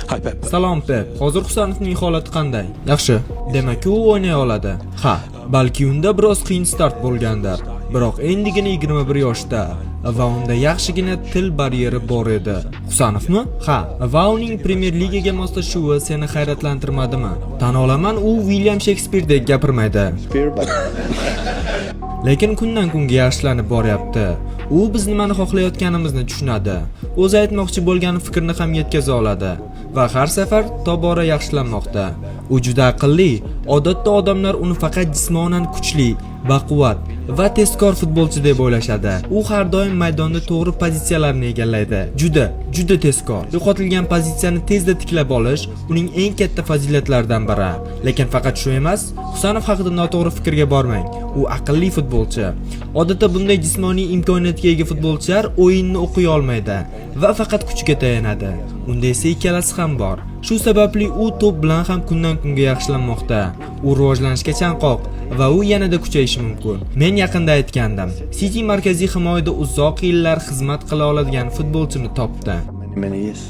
Hi Pep. Salom Pep. Hozir Husanovning holati qanday? Yaxshi. Demak, u o'ynay oladi. Ha, balki unda biroz qiyin start bo'lgandir. Biroq endigina 21 yoshda va unda yaxshigina til baryeri bor edi. Husanovmi? Ha, va uning Premier Ligaga moslashuvi seni hayratlantirmadimi? Tan olaman, u William Shakespearedek gapirmaydi. Lekin kundan kunga yaxshilanib boryapti. U biz nimani xohlayotganimizni tushunadi. O'zi aytmoqchi bo'lgan fikrni ham yetkaza oladi va har safar tobora yaxshilanmoqda. U juda aqlli. Odatda odamlar uni faqat jismonan kuchli, baquvvat va tezkor futbolchi deb o'ylashadi. U har doim maydonda to'g'ri pozitsiyalarni egallaydi. Juda tezkor. Yo'qotilgan pozitsiyani tezda tiklab olish uning eng katta fazilatlaridan biri. Lekin faqat shu emas, Husanov haqida noto'g'ri fikrga bormang. U aqlli futbolchi. Odatda bunday jismoniy imkoniyatga ega futbolchilar o'yinni o'qiy olmaydi va faqat kuchiga tayanadi. Unda esa ikkalasi ham bor. Shu sababli u to'p bilan ham kundan kunga yaxshilanmoqda. U rivojlanishga chanqoq va u yanada kuchayishi mumkin. Men yaqinda aytgandim. City markaziy himoyada uzoq yillar xizmat qila oladigan futbolchini topdi. Many years.